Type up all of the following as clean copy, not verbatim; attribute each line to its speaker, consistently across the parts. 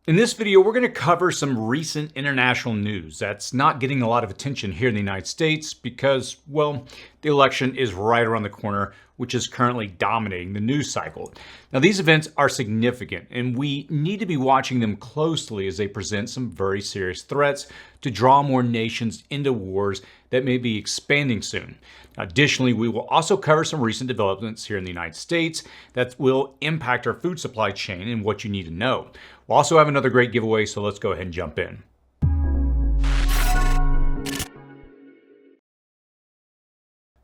Speaker 1: In this video, we're going to cover some recent international news that's not getting a lot of attention here in the United States because, well, the election is right around the corner, which is currently dominating the news cycle. Now, these events are significant, and we need to be watching them closely as they present some very serious threats to draw more nations into wars that may be expanding soon. Additionally, we will also cover some recent developments here in the United States that will impact our food supply chain and what you need to know. We'll also have another great giveaway, so let's go ahead and jump in.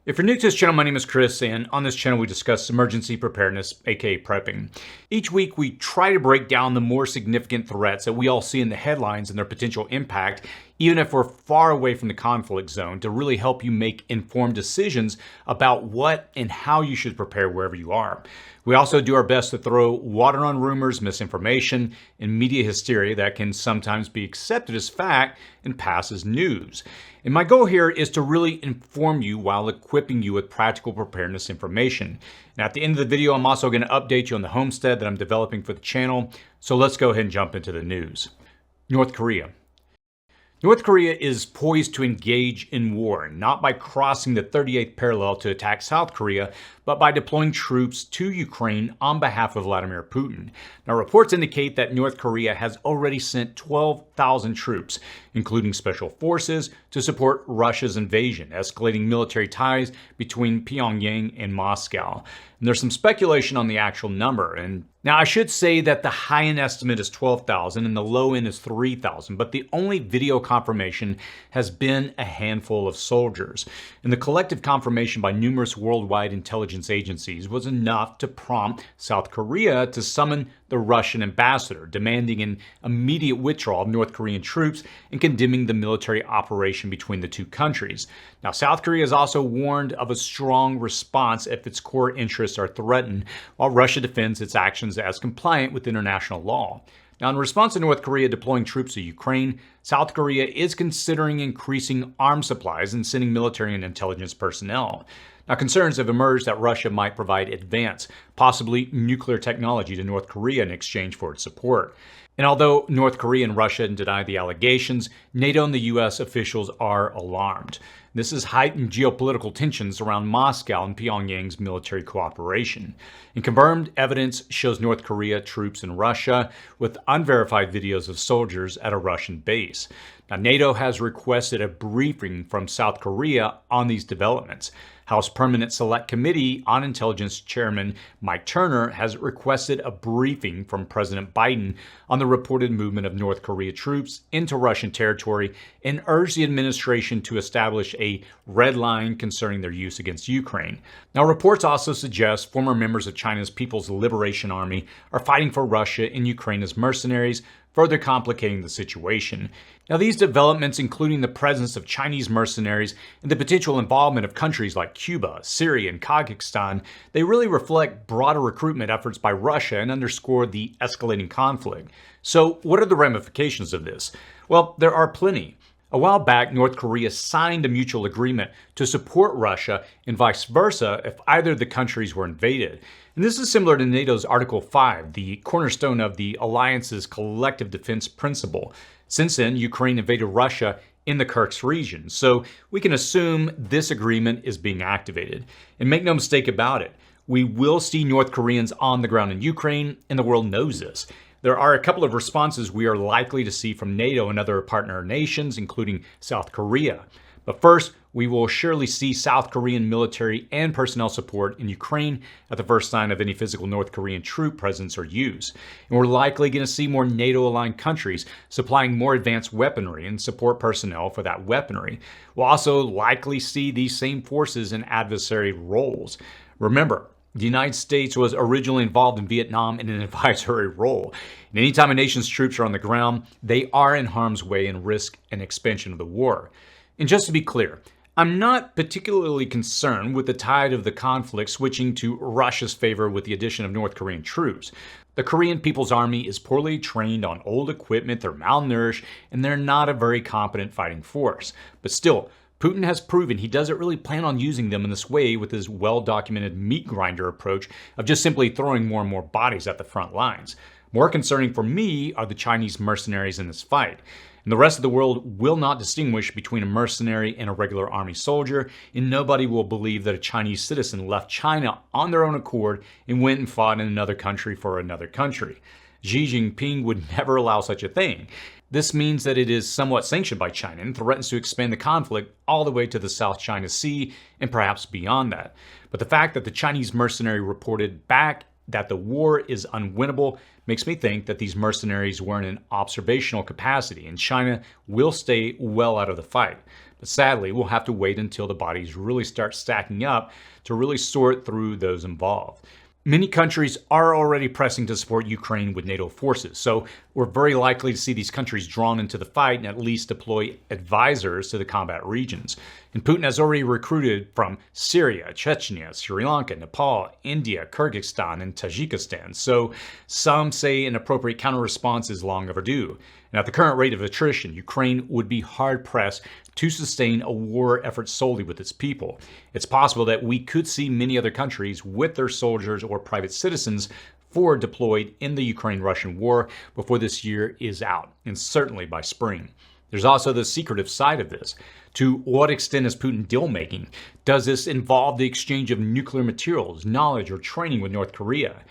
Speaker 1: If you're new to this channel, my name is Chris, and on this channel we discuss emergency preparedness, aka prepping. Each week we try to break down the more significant threats that we all see in the headlines and their potential impact, even if we're far away from the conflict zone, to really help you make informed decisions about what and how you should prepare wherever you are. We also do our best to throw water on rumors, misinformation, and media hysteria that can sometimes be accepted as fact and pass as news. And my goal here is to really inform you while equipping you with practical preparedness information. And at the end of the video, I'm also going to update you on the homestead that I'm developing for the channel. So let's go ahead and jump into the news. North Korea. North Korea is poised to engage in war, not by crossing the 38th parallel to attack South Korea, but by deploying troops to Ukraine on behalf of Vladimir Putin. Now, reports indicate that North Korea has already sent 12,000 troops, including special forces, to support Russia's invasion, escalating military ties between Pyongyang and Moscow. And there's some speculation on the actual number. And now I should say that the high-end estimate is 12,000 and the low end is 3,000, but the only video confirmation has been a handful of soldiers. And the collective confirmation by numerous worldwide intelligence agencies was enough to prompt South Korea to summon the Russian ambassador, demanding an immediate withdrawal of North Korean troops and condemning the military operation between the two countries. Now, South Korea has also warned of a strong response if its core interests are threatened, while Russia defends its actions as compliant with international law. Now, in response to North Korea deploying troops to Ukraine, South Korea is considering increasing arms supplies and sending military and intelligence personnel. Now, concerns have emerged that Russia might provide advanced, possibly nuclear technology to North Korea in exchange for its support. And although North Korea and Russia deny the allegations, NATO and the U.S. officials are alarmed. This has heightened geopolitical tensions around Moscow and Pyongyang's military cooperation. And confirmed evidence shows North Korea troops in Russia with unverified videos of soldiers at a Russian base. Now, NATO has requested a briefing from South Korea on these developments. House Permanent Select Committee on Intelligence Chairman Mike Turner has requested a briefing from President Biden on the reported movement of North Korea troops into Russian territory and urged the administration to establish a red line concerning their use against Ukraine. Now, reports also suggest former members of China's People's Liberation Army are fighting for Russia in Ukraine as mercenaries, further complicating the situation. Now, these developments, including the presence of Chinese mercenaries and the potential involvement of countries like Cuba, Syria, and Kazakhstan, they really reflect broader recruitment efforts by Russia and underscore the escalating conflict. So, what are the ramifications of this? Well, there are plenty. A while back, North Korea signed a mutual agreement to support Russia and vice versa if either of the countries were invaded. And this is similar to NATO's Article 5, the cornerstone of the alliance's collective defense principle. Since then, Ukraine invaded Russia in the Kursk region, so we can assume this agreement is being activated. And make no mistake about it, we will see North Koreans on the ground in Ukraine, and the world knows this. There are a couple of responses we are likely to see from NATO and other partner nations, including South Korea. But first, we will surely see South Korean military and personnel support in Ukraine at the first sign of any physical North Korean troop presence or use. And we're likely going to see more NATO-aligned countries supplying more advanced weaponry and support personnel for that weaponry. We'll also likely see these same forces in adversary roles. Remember, the United States was originally involved in Vietnam in an advisory role. And anytime a nation's troops are on the ground, they are in harm's way and risk an expansion of the war. And just to be clear, I'm not particularly concerned with the tide of the conflict switching to Russia's favor with the addition of North Korean troops. The Korean People's Army is poorly trained on old equipment, they're malnourished, and they're not a very competent fighting force. But still, Putin has proven he doesn't really plan on using them in this way with his well-documented meat grinder approach of just simply throwing more and more bodies at the front lines. More concerning for me are the Chinese mercenaries in this fight. And the rest of the world will not distinguish between a mercenary and a regular army soldier, and nobody will believe that a Chinese citizen left China on their own accord and went and fought in another country for another country. Xi Jinping would never allow such a thing. This means that it is somewhat sanctioned by China and threatens to expand the conflict all the way to the South China Sea and perhaps beyond that. But the fact that the Chinese mercenary reported back that the war is unwinnable makes me think that these mercenaries were in an observational capacity and China will stay well out of the fight. But sadly, we'll have to wait until the bodies really start stacking up to really sort through those involved. Many countries are already pressing to support Ukraine with NATO forces, so we're very likely to see these countries drawn into the fight and at least deploy advisors to the combat regions. And Putin has already recruited from Syria, Chechnya, Sri Lanka, Nepal, India, Kyrgyzstan, and Tajikistan, so some say an appropriate counter-response is long overdue. And at the current rate of attrition, Ukraine would be hard-pressed to sustain a war effort solely with its people. It's possible that we could see many other countries with their soldiers or private citizens forward deployed in the Ukraine-Russian war before this year is out, and certainly by spring. There's also the secretive side of this. To what extent is Putin deal-making? Does this involve the exchange of nuclear materials, knowledge, or training with North Korea?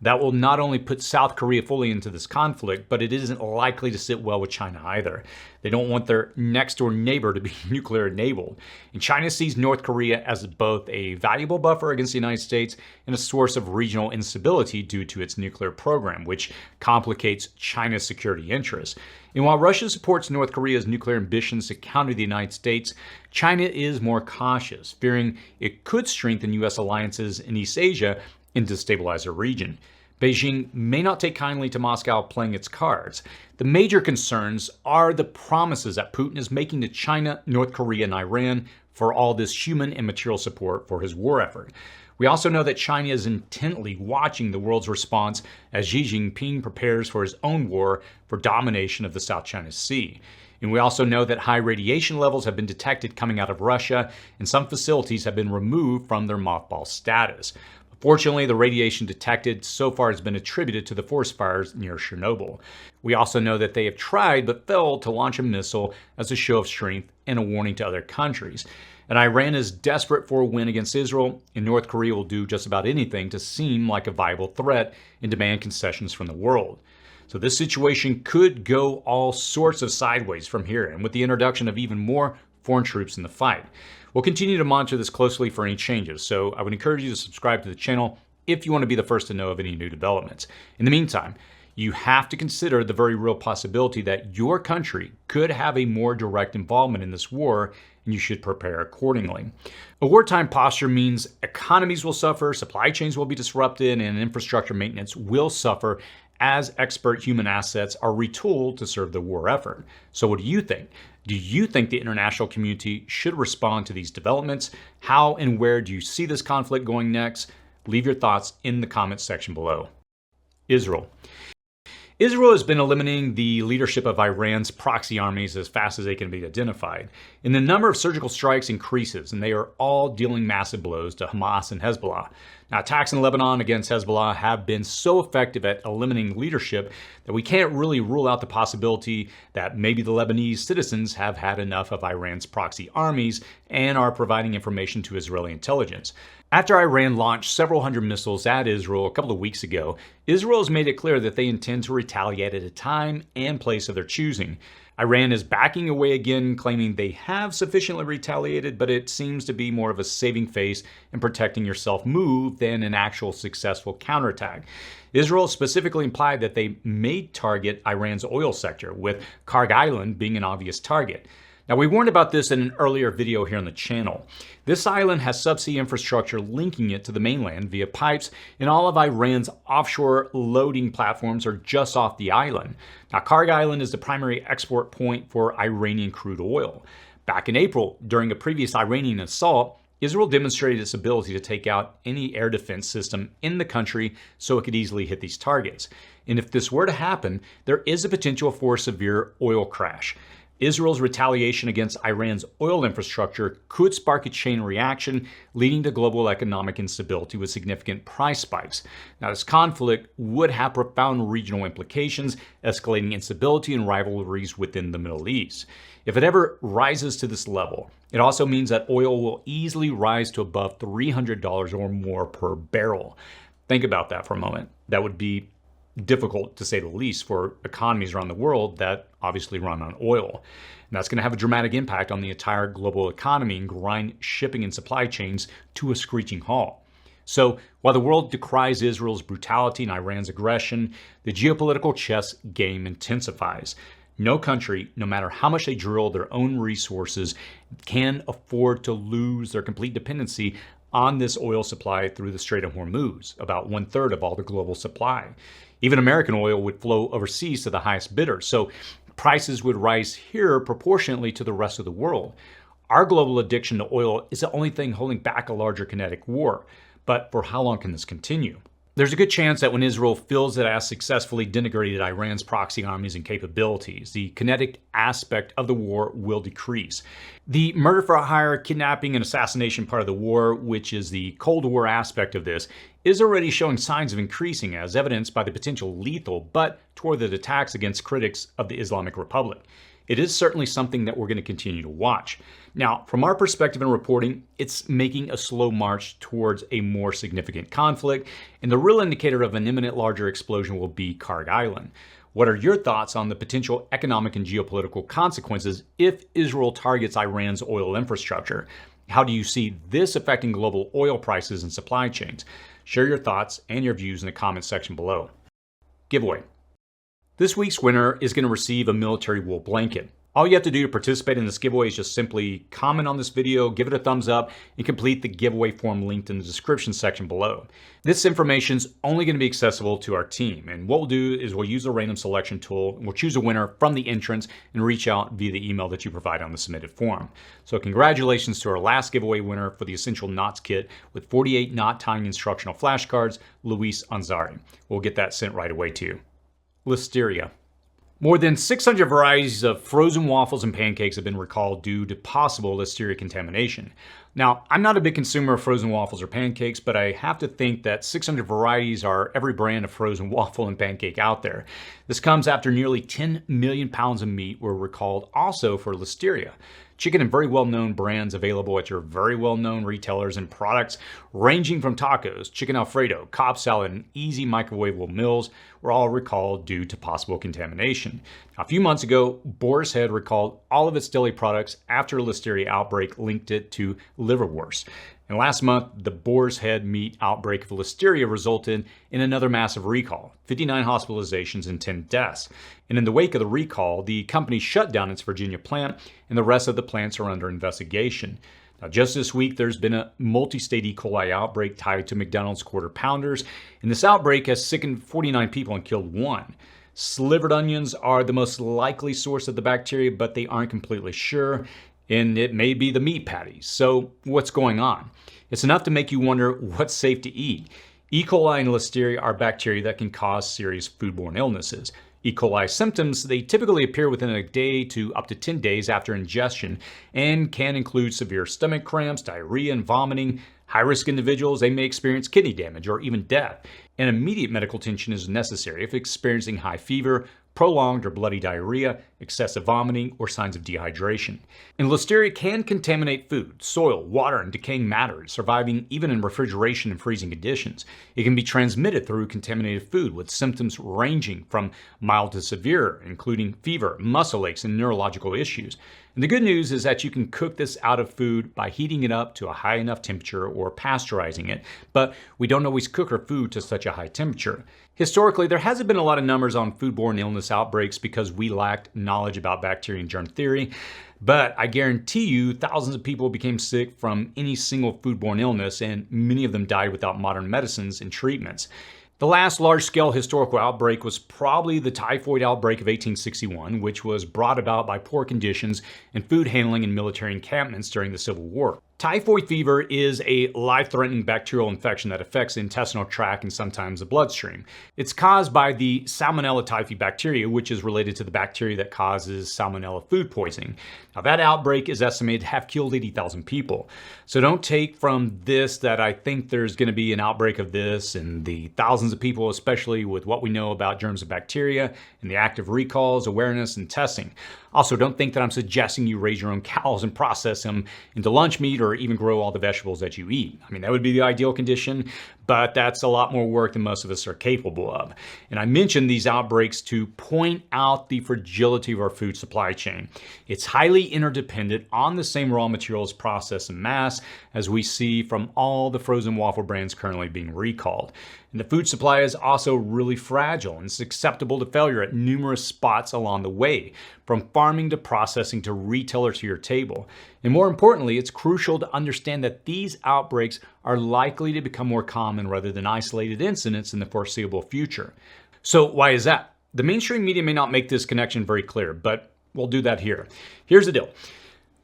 Speaker 1: That will not only put South Korea fully into this conflict, but it isn't likely to sit well with China either. They don't want their next-door neighbor to be nuclear-enabled. And China sees North Korea as both a valuable buffer against the United States and a source of regional instability due to its nuclear program, which complicates China's security interests. And while Russia supports North Korea's nuclear ambitions to counter the United States, China is more cautious, fearing it could strengthen U.S. alliances in East Asia and destabilize the region. Beijing may not take kindly to Moscow playing its cards. The major concerns are the promises that Putin is making to China, North Korea, and Iran for all this human and material support for his war effort. We also know that China is intently watching the world's response as Xi Jinping prepares for his own war for domination of the South China Sea. And we also know that high radiation levels have been detected coming out of Russia, and some facilities have been removed from their mothball status. Fortunately, the radiation detected so far has been attributed to the forest fires near Chernobyl. We also know that they have tried but failed to launch a missile as a show of strength and a warning to other countries. And Iran is desperate for a win against Israel, and North Korea will do just about anything to seem like a viable threat and demand concessions from the world. So this situation could go all sorts of sideways from here, and with the introduction of even more foreign troops in the fight. We'll continue to monitor this closely for any changes, so I would encourage you to subscribe to the channel if you want to be the first to know of any new developments. In the meantime, you have to consider the very real possibility that your country could have a more direct involvement in this war, and you should prepare accordingly. A wartime posture means economies will suffer, supply chains will be disrupted, and infrastructure maintenance will suffer as expert human assets are retooled to serve the war effort. So what do you think? Do you think the international community should respond to these developments? How and where do you see this conflict going next? Leave your thoughts in the comments section below. Israel. Israel has been eliminating the leadership of Iran's proxy armies as fast as they can be identified. And the number of surgical strikes increases, and they are all dealing massive blows to Hamas and Hezbollah. Now, attacks in Lebanon against Hezbollah have been so effective at eliminating leadership that we can't really rule out the possibility that maybe the Lebanese citizens have had enough of Iran's proxy armies and are providing information to Israeli intelligence. After Iran launched several hundred missiles at Israel a couple of weeks ago, Israel has made it clear that they intend to retaliate at a time and place of their choosing. Iran is backing away again, claiming they have sufficiently retaliated, but it seems to be more of a saving face and protecting yourself move than an actual successful counterattack. Israel specifically implied that they may target Iran's oil sector, with Kharg Island being an obvious target. Now, we warned about this in an earlier video here on the channel. This island has subsea infrastructure linking it to the mainland via pipes, and all of Iran's offshore loading platforms are just off the island. Now, Kharg Island is the primary export point for Iranian crude oil. Back in April, during a previous Iranian assault, Israel demonstrated its ability to take out any air defense system in the country so it could easily hit these targets. And if this were to happen, there is a potential for a severe oil crash. Israel's retaliation against Iran's oil infrastructure could spark a chain reaction, leading to global economic instability with significant price spikes. Now, this conflict would have profound regional implications, escalating instability and rivalries within the Middle East. If it ever rises to this level, it also means that oil will easily rise to above $300 or more per barrel. Think about that for a moment. That would be difficult, to say the least, for economies around the world that obviously run on oil. And that's going to have a dramatic impact on the entire global economy and grind shipping and supply chains to a screeching halt. So while the world decries Israel's brutality and Iran's aggression, the geopolitical chess game intensifies. No country, no matter how much they drill their own resources, can afford to lose their complete dependency on this oil supply through the Strait of Hormuz, about 1/3 of all the global supply. Even American oil would flow overseas to the highest bidder, so prices would rise here proportionately to the rest of the world. Our global addiction to oil is the only thing holding back a larger kinetic war. But for how long can this continue? There's a good chance that when Israel feels it has successfully denigrated Iran's proxy armies and capabilities, the kinetic aspect of the war will decrease. The murder for hire, kidnapping, and assassination part of the war, which is the Cold War aspect of this, is already showing signs of increasing, as evidenced by the potential lethal but targeted attacks against critics of the Islamic Republic. It is certainly something that we're going to continue to watch. Now, from our perspective in reporting, it's making a slow march towards a more significant conflict, and the real indicator of an imminent larger explosion will be Kharg Island. What are your thoughts on the potential economic and geopolitical consequences if Israel targets Iran's oil infrastructure? How do you see this affecting global oil prices and supply chains? Share your thoughts and your views in the comments section below. Giveaway. This week's winner is going to receive a military wool blanket. All you have to do to participate in this giveaway is just simply comment on this video, give it a thumbs up, and complete the giveaway form linked in the description section below. This information is only going to be accessible to our team, and what we'll do is we'll use a random selection tool, and we'll choose a winner from the entrance and reach out via the email that you provide on the submitted form. So congratulations to our last giveaway winner for the Essential Knots Kit with 48 knot tying instructional flashcards, Luis Ansari. We'll get that sent right away to you. Listeria. More than 600 varieties of frozen waffles and pancakes have been recalled due to possible Listeria contamination. Now, I'm not a big consumer of frozen waffles or pancakes, but I have to think that 600 varieties are every brand of frozen waffle and pancake out there. This comes after nearly 10 million pounds of meat were recalled also for Listeria. Chicken and very well-known brands available at your very well-known retailers and products ranging from tacos, chicken Alfredo, Cobb salad, and easy microwavable meals were all recalled due to possible contamination. Now, a few months ago, Boar's Head recalled all of its deli products after a Listeria outbreak linked it to liverwurst. And last month, the Boar's Head meat outbreak of Listeria resulted in another massive recall, 59 hospitalizations and 10 deaths. And in the wake of the recall, the company shut down its Virginia plant, and the rest of the plants are under investigation. Now, just this week, there's been a multi-state E. coli outbreak tied to McDonald's Quarter Pounders, and this outbreak has sickened 49 people and killed 1. Slivered onions are the most likely source of the bacteria, but they aren't completely sure. And it may be the meat patties. So what's going on? It's enough to make you wonder what's safe to eat. E. coli and Listeria are bacteria that can cause serious foodborne illnesses. E. coli symptoms, they typically appear within a day to up to 10 days after ingestion and can include severe stomach cramps, diarrhea, and vomiting. High-risk individuals, they may experience kidney damage or even death. And immediate medical attention is necessary if experiencing high fever, prolonged or bloody diarrhea, excessive vomiting, or signs of dehydration. And Listeria can contaminate food, soil, water, and decaying matter, surviving even in refrigeration and freezing conditions. It can be transmitted through contaminated food with symptoms ranging from mild to severe, including fever, muscle aches, and neurological issues. And the good news is that you can cook this out of food by heating it up to a high enough temperature or pasteurizing it, but we don't always cook our food to such a high temperature. Historically, there hasn't been a lot of numbers on foodborne illness outbreaks because we lacked knowledge about bacteria and germ theory, but I guarantee you thousands of people became sick from any single foodborne illness, and many of them died without modern medicines and treatments. The last large-scale historical outbreak was probably the typhoid outbreak of 1861, which was brought about by poor conditions and food handling in military encampments during the Civil War. Typhoid fever is a life-threatening bacterial infection that affects the intestinal tract and sometimes the bloodstream. It's caused by the Salmonella typhi bacteria, which is related to the bacteria that causes Salmonella food poisoning. Now, that outbreak is estimated to have killed 80,000 people. So don't take from this that I think there's going to be an outbreak of this and the thousands of people, especially with what we know about germs and bacteria and the active recalls, awareness, and testing. Also, don't think that I'm suggesting you raise your own cows and process them into lunch meat or even grow all the vegetables that you eat. I mean, that would be the ideal condition, but that's a lot more work than most of us are capable of. And I mentioned these outbreaks to point out the fragility of our food supply chain. It's highly interdependent on the same raw materials processed en masse as we see from all the frozen waffle brands currently being recalled. And the food supply is also really fragile and susceptible to failure at numerous spots along the way, from farming to processing to retailer to your table. And more importantly, it's crucial to understand that these outbreaks are likely to become more common rather than isolated incidents in the foreseeable future. So why is that? The mainstream media may not make this connection very clear, but we'll do that here. Here's the deal.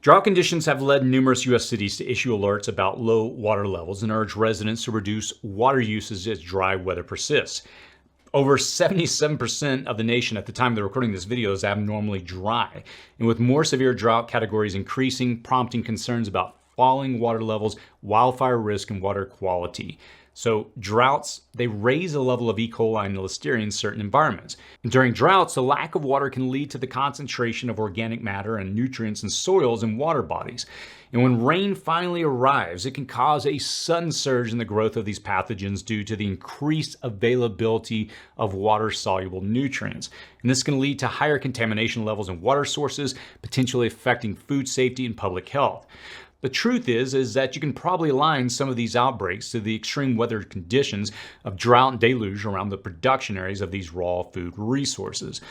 Speaker 1: Drought conditions have led numerous U.S. cities to issue alerts about low water levels and urge residents to reduce water usage as dry weather persists. Over 77% of the nation at the time of the recording of this video is abnormally dry, and with more severe drought categories increasing, prompting concerns about falling water levels, wildfire risk, and water quality. So droughts, they raise the level of E. coli and Listeria in certain environments. And during droughts, the lack of water can lead to the concentration of organic matter and nutrients in soils and water bodies. And when rain finally arrives, it can cause a sudden surge in the growth of these pathogens due to the increased availability of water-soluble nutrients. And this can lead to higher contamination levels in water sources, potentially affecting food safety and public health. The truth is that you can probably align some of these outbreaks to the extreme weather conditions of drought and deluge around the production areas of these raw food resources.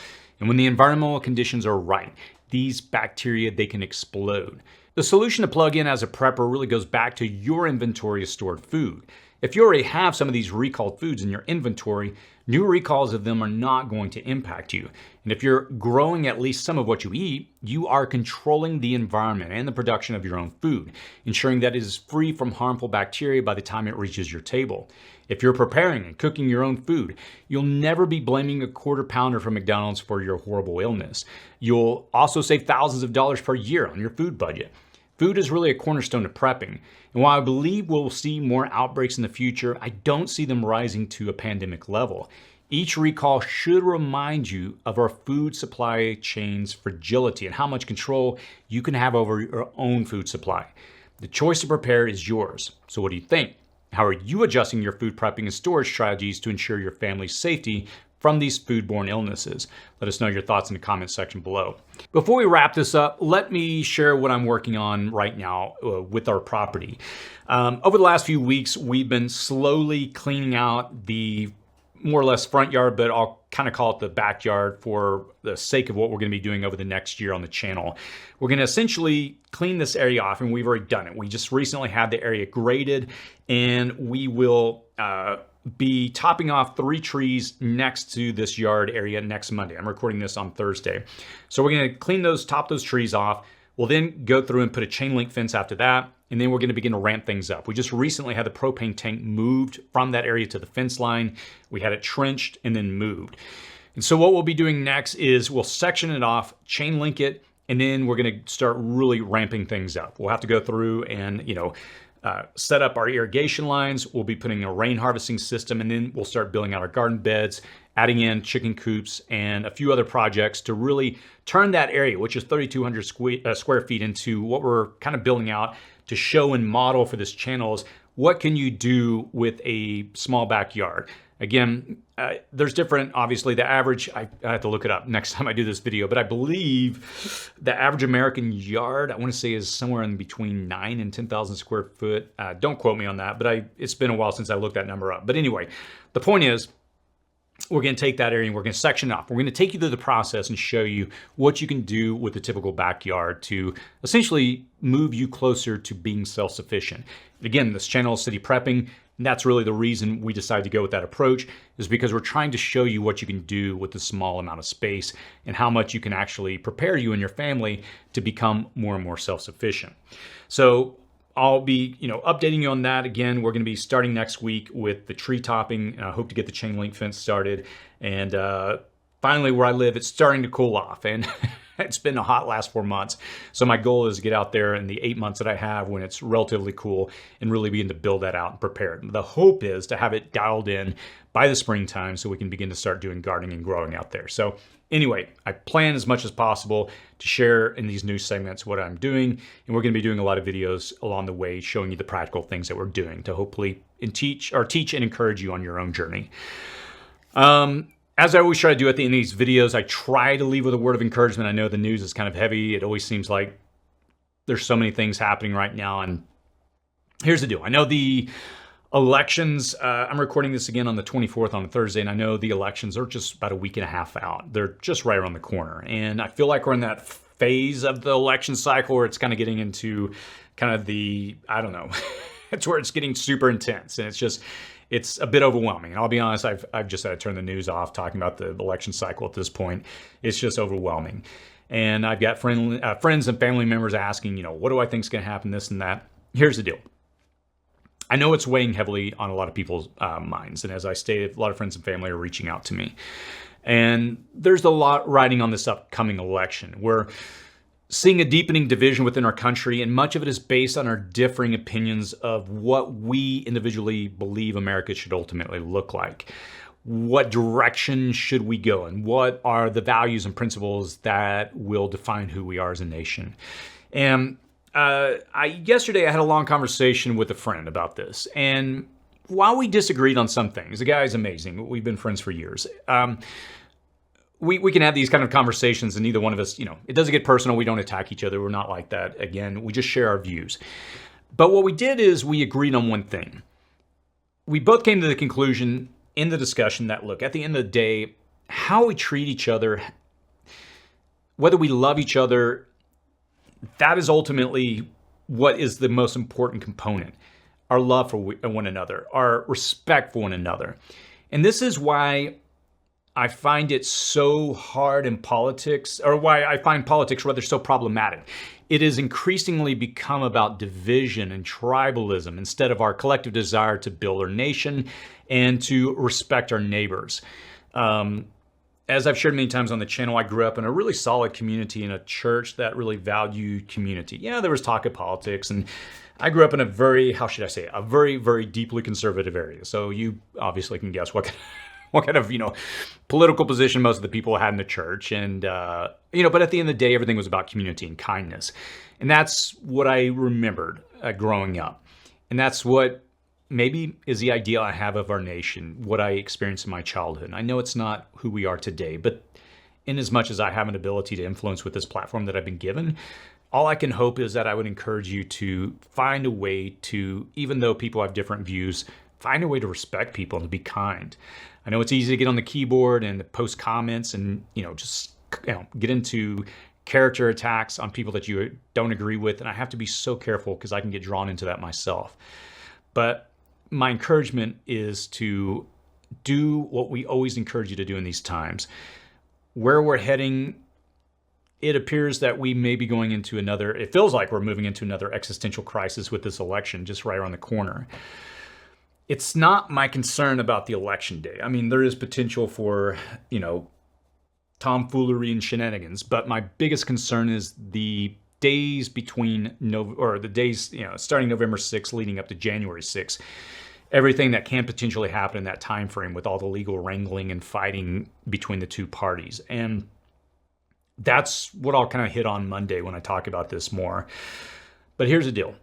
Speaker 1: And when the environmental conditions are right, these bacteria, they can explode. The solution to plug in as a prepper really goes back to your inventory of stored food. If you already have some of these recalled foods in your inventory, new recalls of them are not going to impact you. And if you're growing at least some of what you eat, you are controlling the environment and the production of your own food, ensuring that it is free from harmful bacteria by the time it reaches your table. If you're preparing and cooking your own food, you'll never be blaming a quarter pounder from McDonald's for your horrible illness. You'll also save thousands of dollars per year on your food budget. Food is really a cornerstone of prepping. And while I believe we'll see more outbreaks in the future, I don't see them rising to a pandemic level. Each recall should remind you of our food supply chain's fragility and how much control you can have over your own food supply. The choice to prepare is yours. So what do you think? How are you adjusting your food prepping and storage strategies to ensure your family's safety from these foodborne illnesses? Let us know your thoughts in the comment section below. Before we wrap this up, let me share what I'm working on right now with our property. Over the last few weeks, we've been slowly cleaning out the more or less front yard, but I'll kind of call it the backyard for the sake of what we're going to be doing over the next year on the channel. We're going to essentially clean this area off, and we've already done it. We just recently had the area graded, and we will be topping off 3 trees next to this yard area next Monday. I'm recording this on Thursday. So we're going to top those trees off. We'll then go through and put a chain link fence after that, and then we're going to begin to ramp things up. We just recently had the propane tank moved from that area to the fence line. We had it trenched and then moved. And so what we'll be doing next is we'll section it off, chain link it, and then we're going to start really ramping things up. We'll have to go through and, set up our irrigation lines. We'll be putting a rain harvesting system, and then we'll start building out our garden beds, adding in chicken coops and a few other projects to really turn that area, which is 3,200 square feet, into what we're kind of building out to show and model for this channel is what can you do with a small backyard. Again, there's different, obviously the average, I have to look it up next time I do this video, but I believe the average American yard, I want to say, is somewhere in between 9 and 10,000 square foot. Don't quote me on that, but it's been a while since I looked that number up. But anyway, the point is, we're going to take that area and we're going to section it off. We're going to take you through the process and show you what you can do with the typical backyard to essentially move you closer to being self-sufficient. Again, this channel is City Prepping, and that's really the reason we decided to go with that approach, is because we're trying to show you what you can do with a small amount of space and how much you can actually prepare you and your family to become more and more self-sufficient. So I'll be, updating you on that. Again, we're going to be starting next week with the tree topping. I hope to get the chain link fence started. And finally, where I live, it's starting to cool off. And it's been a hot last 4 months. So my goal is to get out there in the 8 months that I have when it's relatively cool and really begin to build that out and prepare it. The hope is to have it dialed in by the springtime so we can begin to start doing gardening and growing out there. So anyway, I plan as much as possible to share in these new segments what I'm doing, and we're going to be doing a lot of videos along the way showing you the practical things that we're doing to hopefully teach and encourage you on your own journey. As I always try to do at the end of these videos, I try to leave with a word of encouragement. I know the news is kind of heavy. It always seems like there's so many things happening right now, and here's the deal. I know the elections, I'm recording this again on the 24th on a Thursday, and I know the elections are just about a week and a half out. They're just right around the corner. And I feel like we're in that phase of the election cycle where it's kind of getting into kind of the, I don't know, it's where it's getting super intense. And it's a bit overwhelming. And I'll be honest, I've just had to turn the news off talking about the election cycle at this point. It's just overwhelming. And I've got friends and family members asking, what do I think is going to happen, this and that. Here's the deal. I know it's weighing heavily on a lot of people's minds. And as I stated, a lot of friends and family are reaching out to me. And there's a lot riding on this upcoming election. We're seeing a deepening division within our country, and much of it is based on our differing opinions of what we individually believe America should ultimately look like. What direction should we go, and what are the values and principles that will define who we are as a nation? And yesterday I had a long conversation with a friend about this, and while we disagreed on some things, the guy's amazing. We've been friends for years. We can have these kind of conversations, and neither one of us, it doesn't get personal. We don't attack each other. We're not like that. Again, we just share our views. But what we did is we agreed on one thing. We both came to the conclusion in the discussion that, look, at the end of the day, how we treat each other, whether we love each other, that is ultimately what is the most important component. Our love for one another, our respect for one another. And this is why I find it so hard in politics, or why I find politics rather so problematic. It has increasingly become about division and tribalism instead of our collective desire to build our nation and to respect our neighbors. As I've shared many times on the channel, I grew up in a really solid community in a church that really valued community. Yeah, there was talk of politics, and I grew up in a very, a very, very deeply conservative area. So you obviously can guess what kind of, political position most of the people had in the church. And, but at the end of the day, everything was about community and kindness. And that's what I remembered growing up. And that's what maybe is the ideal I have of our nation, what I experienced in my childhood. I know it's not who we are today, but in as much as I have an ability to influence with this platform that I've been given, all I can hope is that I would encourage you to find a way to, even though people have different views, find a way to respect people and to be kind. I know it's easy to get on the keyboard and post comments and, get into character attacks on people that you don't agree with. And I have to be so careful because I can get drawn into that myself. But my encouragement is to do what we always encourage you to do in these times. Where we're heading, it appears that we may be going into it feels like we're moving into another existential crisis with this election just right around the corner. It's not my concern about the election day. I mean, there is potential for, tomfoolery and shenanigans, but my biggest concern is the days starting November 6th leading up to January 6th. Everything that can potentially happen in that time frame with all the legal wrangling and fighting between the two parties. And that's what I'll kind of hit on Monday when I talk about this more. But here's the deal.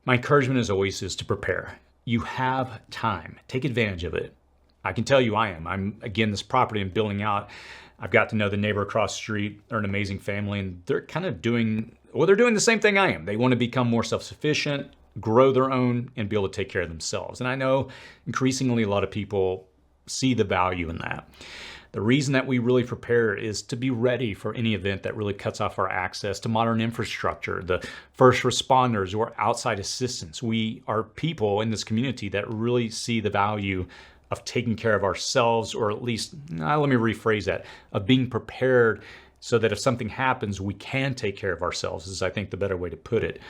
Speaker 1: My encouragement as always is to prepare. You have time. Take advantage of it. I can tell you I am. Again, this property I'm building out, I've got to know the neighbor across the street. They're an amazing family, and they're kind of doing the same thing I am. They want to become more self-sufficient, grow their own, and be able to take care of themselves. And I know increasingly a lot of people see the value in that. The reason that we really prepare is to be ready for any event that really cuts off our access to modern infrastructure, the first responders or outside assistance. We are people in this community that really see the value of taking care of ourselves, or at least, let me rephrase that, of being prepared so that if something happens, we can take care of ourselves, is I think the better way to put it.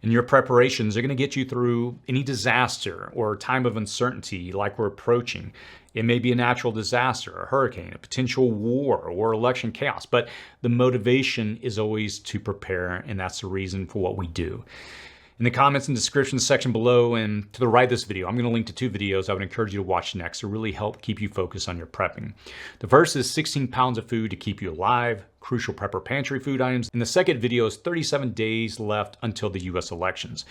Speaker 1: And your preparations are going to get you through any disaster or time of uncertainty like we're approaching. It may be a natural disaster, a hurricane, a potential war, or election chaos, but the motivation is always to prepare, and that's the reason for what we do. In the comments and description section below and to the right of this video, I'm going to link to 2 videos I would encourage you to watch next to really help keep you focused on your prepping. The first is 16 pounds of food to keep you alive, crucial prepper pantry food items, and the second video is 37 days left until the US elections.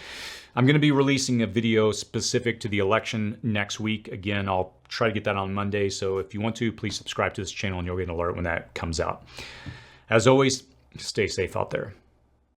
Speaker 1: I'm going to be releasing a video specific to the election next week. Again, I'll try to get that on Monday, so if you want to, please subscribe to this channel and you'll get an alert when that comes out. As always, stay safe out there.